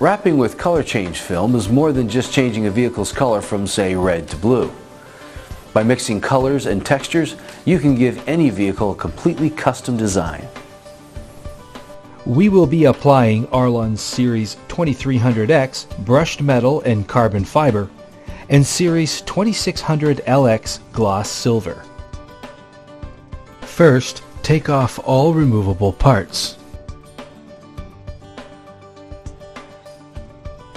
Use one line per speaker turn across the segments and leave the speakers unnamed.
Wrapping with color change film is more than just changing a vehicle's color from, say, red to blue. By mixing colors and textures, you can give any vehicle a completely custom design.
We will be applying Arlon's Series 2300X brushed metal and carbon fiber and Series 2600LX gloss silver. First, take off all removable parts.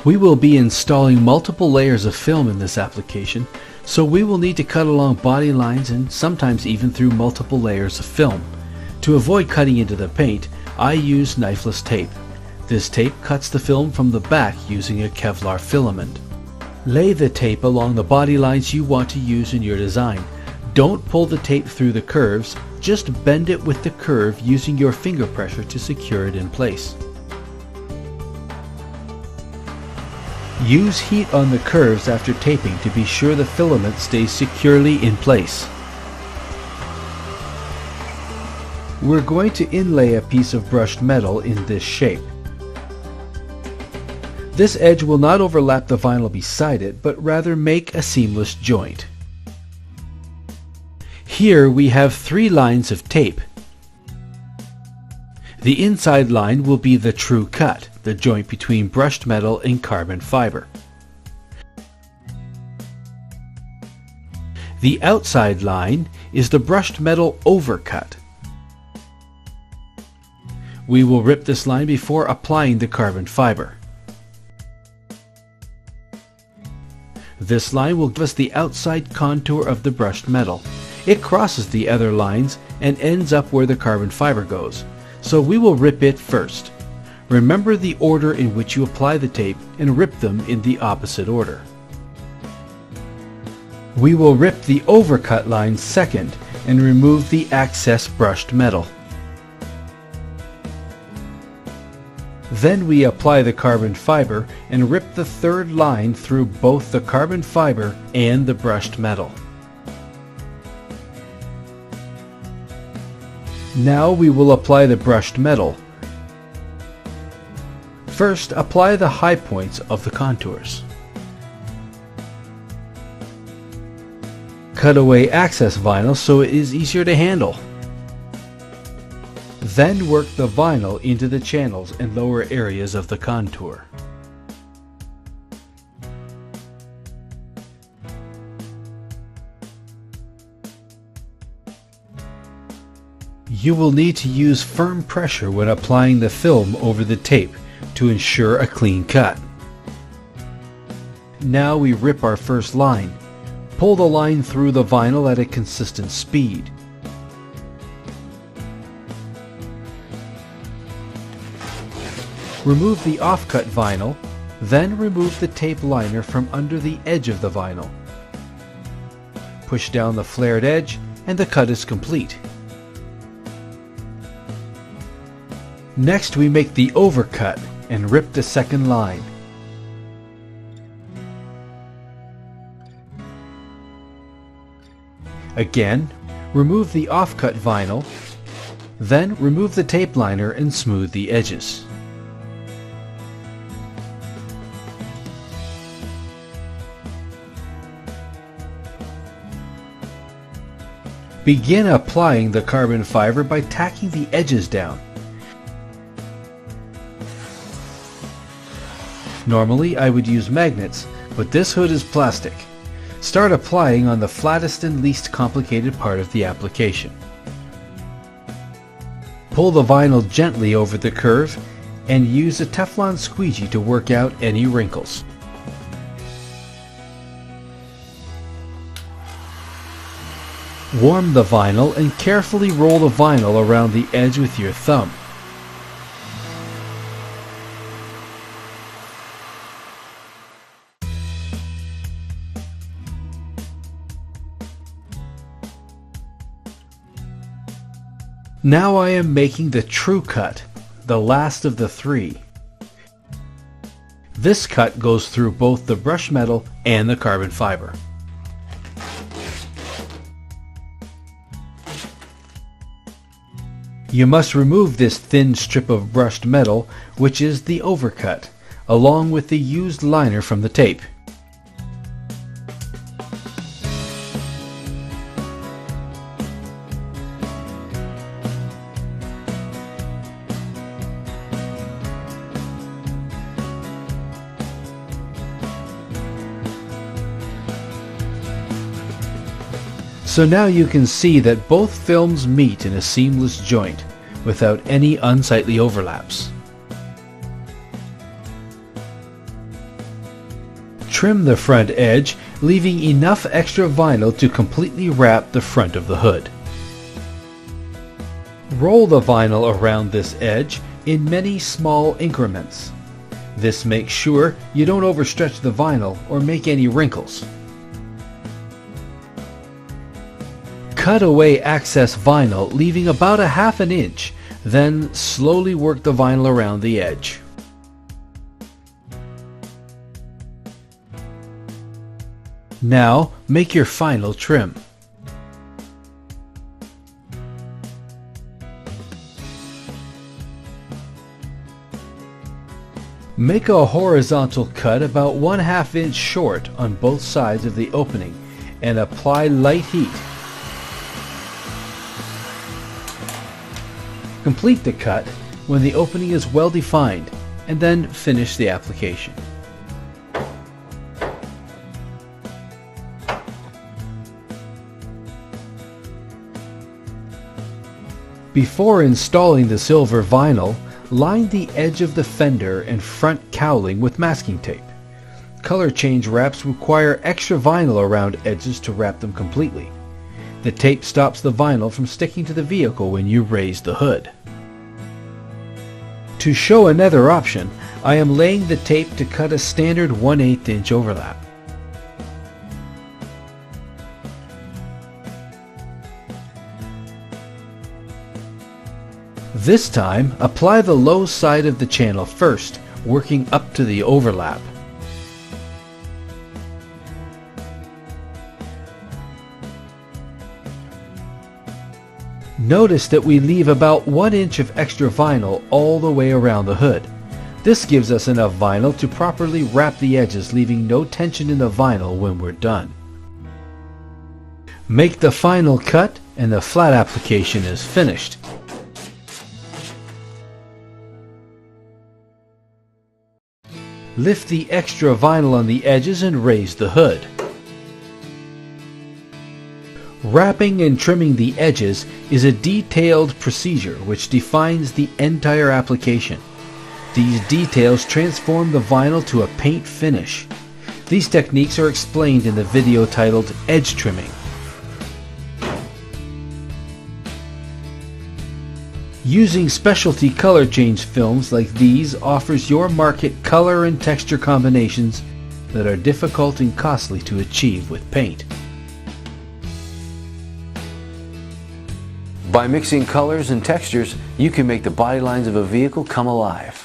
We will be installing multiple layers of film in this application, so we will need to cut along body lines and sometimes even through multiple layers of film. To avoid cutting into the paint, I use knifeless tape. This tape cuts the film from the back using a Kevlar filament. Lay the tape along the body lines you want to use in your design. Don't pull the tape through the curves, just bend it with the curve using your finger pressure to secure it in place. Use heat on the curves after taping to be sure the filament stays securely in place. We're going to inlay a piece of brushed metal in this shape. This edge will not overlap the vinyl beside it, but rather make a seamless joint. Here we have 3 lines of tape. The inside line will be the true cut, the joint between brushed metal and carbon fiber. The outside line is the brushed metal overcut. We will rip this line before applying the carbon fiber. This line will give us the outside contour of the brushed metal. It crosses the other lines and ends up where the carbon fiber goes, so we will rip it first. Remember the order in which you apply the tape and rip them in the opposite order. We will rip the overcut line second and remove the excess brushed metal. Then we apply the carbon fiber and rip the third line through both the carbon fiber and the brushed metal. Now we will apply the brushed metal. First, apply the high points of the contours. Cut away excess vinyl so it is easier to handle. Then work the vinyl into the channels and lower areas of the contour. You will need to use firm pressure when applying the film over the tape to ensure a clean cut. Now we rip our first line. Pull the line through the vinyl at a consistent speed. Remove the offcut vinyl, then remove the tape liner from under the edge of the vinyl. Push down the flared edge and the cut is complete. Next we make the overcut and rip the second line. Again, remove the offcut vinyl, then remove the tape liner and smooth the edges. Begin applying the carbon fiber by tacking the edges down. Normally I would use magnets, but this hood is plastic. Start applying on the flattest and least complicated part of the application. Pull the vinyl gently over the curve and use a Teflon squeegee to work out any wrinkles. Warm the vinyl and carefully roll the vinyl around the edge with your thumb. Now I am making the true cut, the last of the 3. This cut goes through both the brushed metal and the carbon fiber. You must remove this thin strip of brushed metal, which is the overcut, along with the used liner from the tape. So now you can see that both films meet in a seamless joint without any unsightly overlaps. Trim the front edge, leaving enough extra vinyl to completely wrap the front of the hood. Roll the vinyl around this edge in many small increments. This makes sure you don't overstretch the vinyl or make any wrinkles. Cut away excess vinyl, leaving about a ½ inch, then slowly work the vinyl around the edge. Now make your final trim. Make a horizontal cut about 1/2 inch short on both sides of the opening and apply light heat. Complete the cut when the opening is well defined, and then finish the application. Before installing the silver vinyl, line the edge of the fender and front cowling with masking tape. Color change wraps require extra vinyl around edges to wrap them completely. The tape stops the vinyl from sticking to the vehicle when you raise the hood. To show another option, I am laying the tape to cut a standard 1/8 inch overlap. This time, apply the low side of the channel first, working up to the overlap. Notice that we leave about 1 inch of extra vinyl all the way around the hood. This gives us enough vinyl to properly wrap the edges, leaving no tension in the vinyl when we're done. Make the final cut and the flat application is finished. Lift the extra vinyl on the edges and raise the hood. Wrapping and trimming the edges is a detailed procedure which defines the entire application. These details transform the vinyl to a paint finish. These techniques are explained in the video titled Edge Trimming. Using specialty color change films like these offers your market color and texture combinations that are difficult and costly to achieve with paint.
By mixing colors and textures, you can make the body lines of a vehicle come alive.